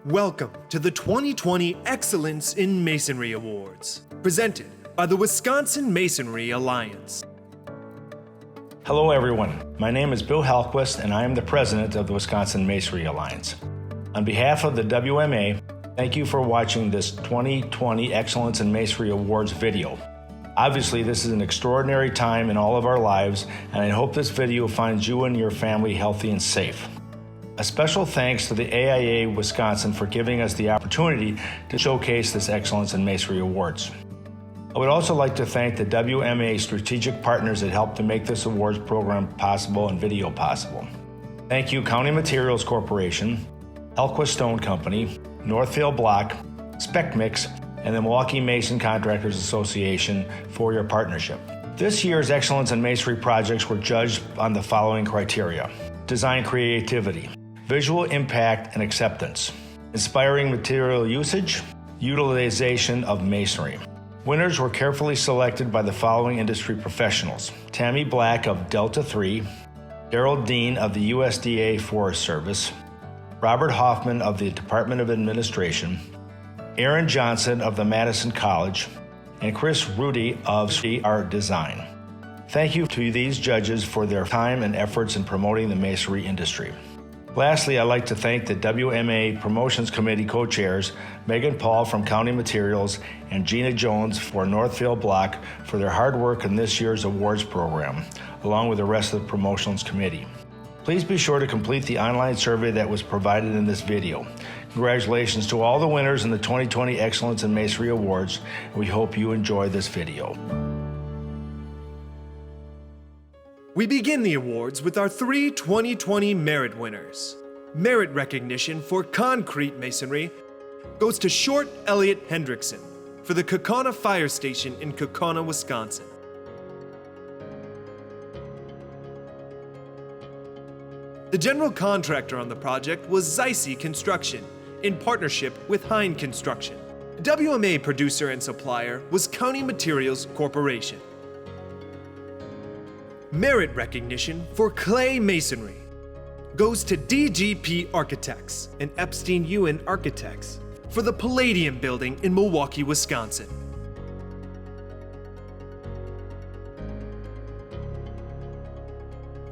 Welcome to the 2020 Excellence in Masonry Awards, presented by the Wisconsin Masonry Alliance. Hello everyone, my name is Bill Halquist and I am the president of the Wisconsin Masonry Alliance. On behalf of the WMA, thank you for watching this 2020 Excellence in Masonry Awards video. Obviously, this is an extraordinary time in all of our lives, and I hope this video finds you and your family healthy and safe. A special thanks to the AIA Wisconsin for giving us the opportunity to showcase this Excellence in Masonry Awards. I would also like to thank the WMA strategic partners that helped to make this awards program possible and video possible. Thank you County Materials Corporation, Halquist Stone Company, Northfield Block, Spec Mix, and the Milwaukee Mason Contractors Association for your partnership. This year's Excellence in Masonry projects were judged on the following criteria: design creativity, visual impact and acceptance, inspiring material usage, utilization of masonry. Winners were carefully selected by the following industry professionals: Tammy Black of Delta 3, Daryl Dean of the USDA Forest Service, Robert Hoffman of the Department of Administration, Aaron Johnson of the Madison College, and Chris Rudy of Art Design. Thank you to these judges for their time and efforts in promoting the masonry industry. Lastly, I'd like to thank the WMA Promotions Committee co-chairs, Megan Paul from County Materials and Gina Jones for Northfield Block for their hard work in this year's awards program, along with the rest of the Promotions Committee. Please be sure to complete the online survey that was provided in this video. Congratulations to all the winners in the 2020 Excellence in Masonry Awards. We hope you enjoy this video. We begin the awards with our three 2020 merit winners. Merit recognition for concrete masonry goes to Short Elliott Hendrickson for the Kaukauna Fire Station in Kaukauna, Wisconsin. The general contractor on the project was Zeise Construction in partnership with Hein Construction. WMA producer and supplier was County Materials Corporation. Merit recognition for clay masonry goes to DGP Architects and Epstein Ewan Architects for the Palladium Building in Milwaukee, Wisconsin.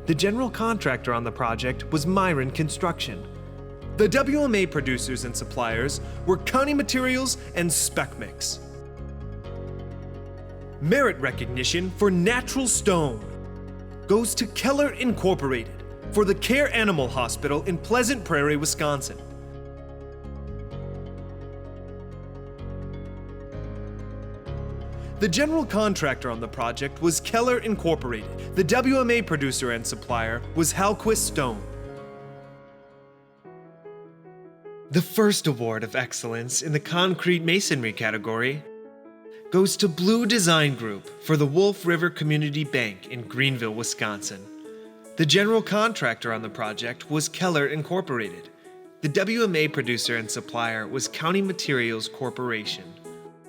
The general contractor on the project was Myron Construction. The WMA producers and suppliers were County Materials and Spec Mix. Merit recognition for natural stone goes to Keller Incorporated for the Care Animal Hospital in Pleasant Prairie, Wisconsin. The general contractor on the project was Keller Incorporated. The WMA producer and supplier was Halquist Stone. The first award of excellence in the concrete masonry category goes to Blue Design Group for the Wolf River Community Bank in Greenville, Wisconsin. The general contractor on the project was Keller Incorporated. The WMA producer and supplier was County Materials Corporation.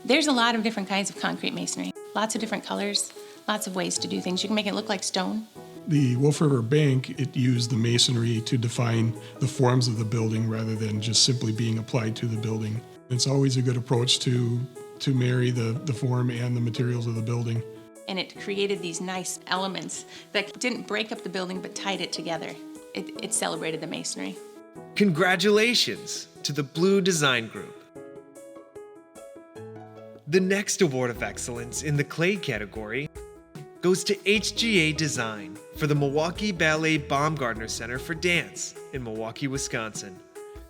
There's a lot of different kinds of concrete masonry. Lots of different colors, lots of ways to do things. You can make it look like stone. The Wolf River Bank, it used the masonry to define the forms of the building rather than just simply being applied to the building. It's always a good approach to marry the form and the materials of the building. And it created these nice elements that didn't break up the building but tied it together. It celebrated the masonry. Congratulations to the Blue Design Group. The next award of excellence in the clay category goes to HGA Design for the Milwaukee Ballet Baumgartner Center for Dance in Milwaukee, Wisconsin.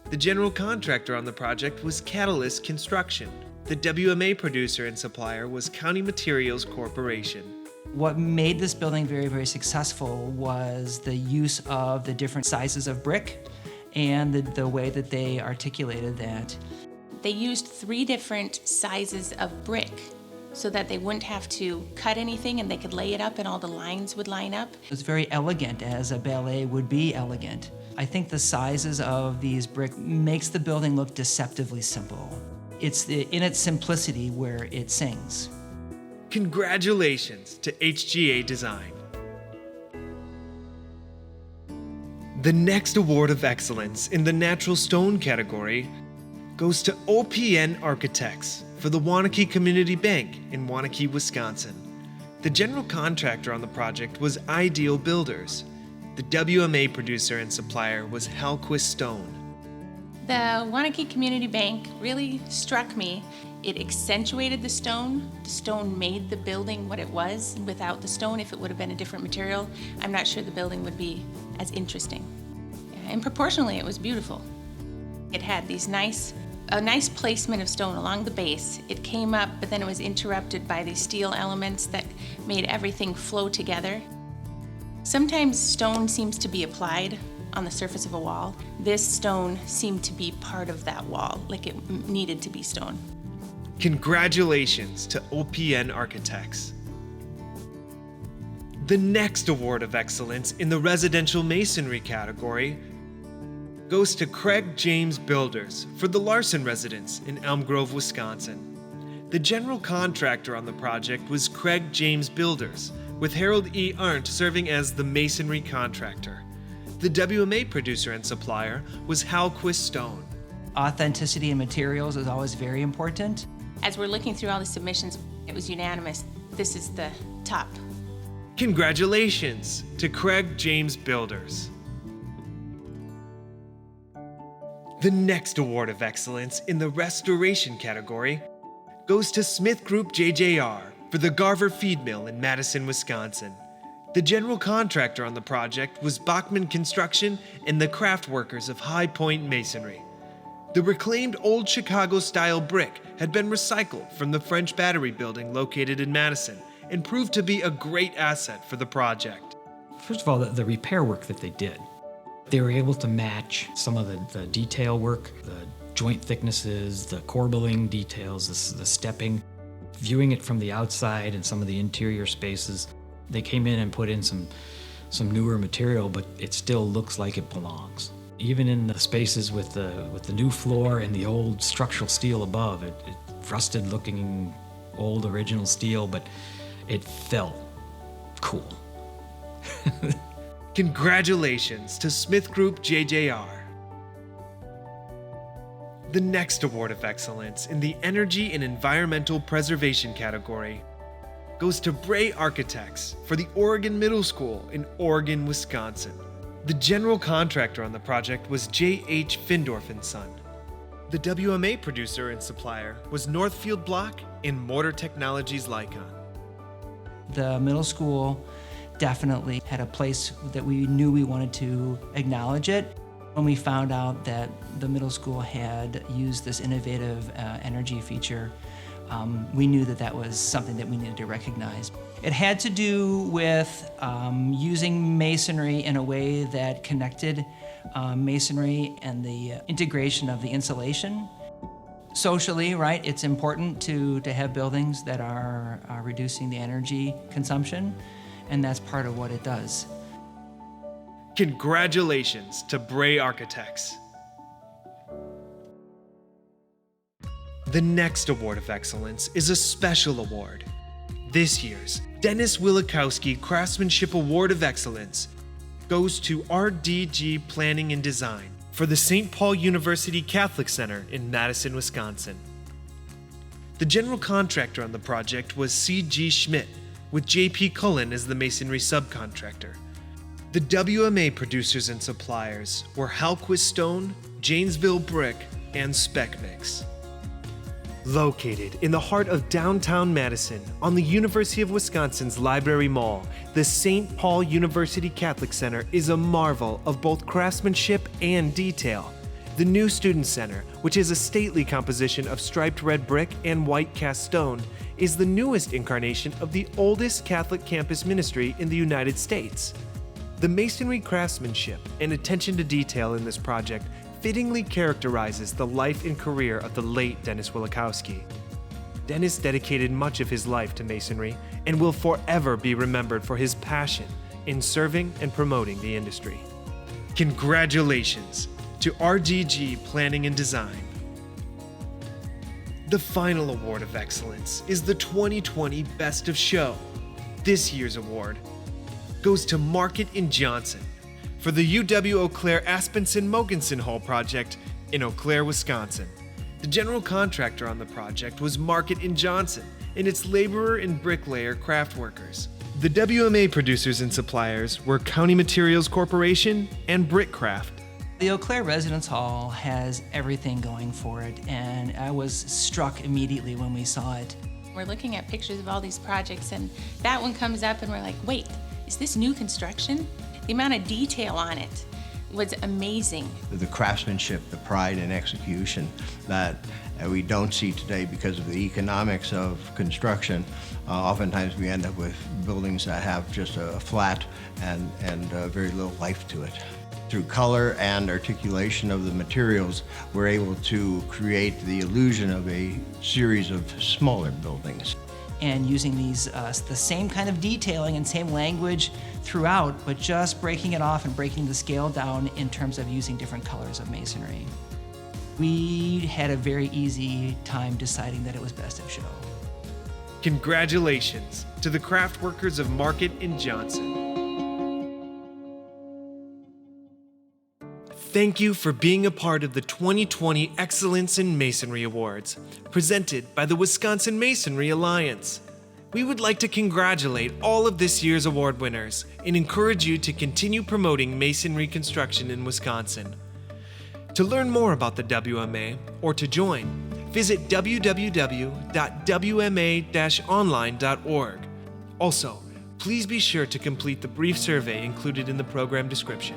The general contractor on the project was Catalyst Construction. The WMA producer and supplier was County Materials Corporation. What made this building very, very successful was the use of the different sizes of brick and the way that they articulated that. They used 3 different sizes of brick so that they wouldn't have to cut anything and they could lay it up and all the lines would line up. It's very elegant, as a ballet would be elegant. I think the sizes of these brick makes the building look deceptively simple. It's in its simplicity where it sings. Congratulations to HGA Design. The next award of excellence in the natural stone category goes to OPN Architects for the Waunakee Community Bank in Waunakee, Wisconsin. The general contractor on the project was Ideal Builders. The WMA producer and supplier was Halquist Stone. The Waunakee Community Bank really struck me. It accentuated the stone. The stone made the building what it was. Without the stone, if it would have been a different material, I'm not sure the building would be as interesting. And proportionally, it was beautiful. It had a nice placement of stone along the base. It came up, but then it was interrupted by these steel elements that made everything flow together. Sometimes stone seems to be applied on the surface of a wall. This stone seemed to be part of that wall, like it needed to be stone. Congratulations to OPN Architects. The next award of excellence in the residential masonry category goes to Craig James Builders for the Larson residence in Elm Grove, Wisconsin. The general contractor on the project was Craig James Builders, with Harold E. Arndt serving as the masonry contractor. The WMA producer and supplier was Halquist Stone. Authenticity in materials is always very important. As we're looking through all the submissions, it was unanimous. This is the top. Congratulations to Craig James Builders. The next award of excellence in the restoration category goes to Smith Group JJR for the Garver Feed Mill in Madison, Wisconsin. The general contractor on the project was Bachman Construction and the craft workers of High Point Masonry. The reclaimed old Chicago-style brick had been recycled from the French Battery building located in Madison and proved to be a great asset for the project. First of all, the repair work that they did. They were able to match some of the detail work, the joint thicknesses, the corbelling details, the stepping. Viewing it from the outside and some of the interior spaces, they came in and put in some newer material, but it still looks like it belongs. Even in the spaces with the new floor and the old structural steel above, it rusted looking old original steel, but it felt cool. Congratulations to Smith Group JJR. The next award of excellence in the energy and environmental preservation category goes to Bray Architects for the Oregon Middle School in Oregon, Wisconsin. The general contractor on the project was J.H. Findorf & Son. The WMA producer and supplier was Northfield Block and Mortar Technologies Lycon. The middle school definitely had a place that we knew we wanted to acknowledge it. When we found out that the middle school had used this innovative energy feature, we knew that was something that we needed to recognize. It had to do with using masonry in a way that connected masonry and the integration of the insulation. Socially, right, it's important to have buildings that are reducing the energy consumption, and that's part of what it does. Congratulations to Bray Architects. The next award of excellence is a special award. This year's Dennis Wilikowski Craftsmanship Award of Excellence goes to RDG Planning and Design for the St. Paul University Catholic Center in Madison, Wisconsin. The general contractor on the project was C.G. Schmidt, with J.P. Cullen as the masonry subcontractor. The WMA producers and suppliers were Halquist Stone, Janesville Brick, and Spec Mix. Located in the heart of downtown Madison on the University of Wisconsin's Library Mall, the St. Paul University Catholic Center is a marvel of both craftsmanship and detail. The new Student Center, which is a stately composition of striped red brick and white cast stone, is the newest incarnation of the oldest Catholic campus ministry in the United States. The masonry craftsmanship and attention to detail in this project fittingly characterizes the life and career of the late Dennis Wilikowski. Dennis dedicated much of his life to masonry and will forever be remembered for his passion in serving and promoting the industry. Congratulations to RDG Planning and Design. The final award of excellence is the 2020 Best of Show. This year's award goes to Market and Johnson for the UW Eau Claire Aspenson Mogensen Hall project in Eau Claire, Wisconsin. The general contractor on the project was Market & Johnson and its laborer and bricklayer craft workers. The WMA producers and suppliers were County Materials Corporation and Brickcraft. The Eau Claire Residence Hall has everything going for it, and I was struck immediately when we saw it. We're looking at pictures of all these projects, and that one comes up, and we're like, wait, is this new construction? The amount of detail on it was amazing. The craftsmanship, the pride and execution that we don't see today because of the economics of construction. Oftentimes we end up with buildings that have just a flat and very little life to it. Through color and articulation of the materials, we're able to create the illusion of a series of smaller buildings. And using these, the same kind of detailing and same language throughout, but just breaking it off and breaking the scale down in terms of using different colors of masonry. We had a very easy time deciding that it was best of show. Congratulations to the craft workers of Market & Johnson. Thank you for being a part of the 2020 Excellence in Masonry Awards, presented by the Wisconsin Masonry Alliance. We would like to congratulate all of this year's award winners and encourage you to continue promoting masonry construction in Wisconsin. To learn more about the WMA or to join, visit www.wma-online.org. Also, please be sure to complete the brief survey included in the program description.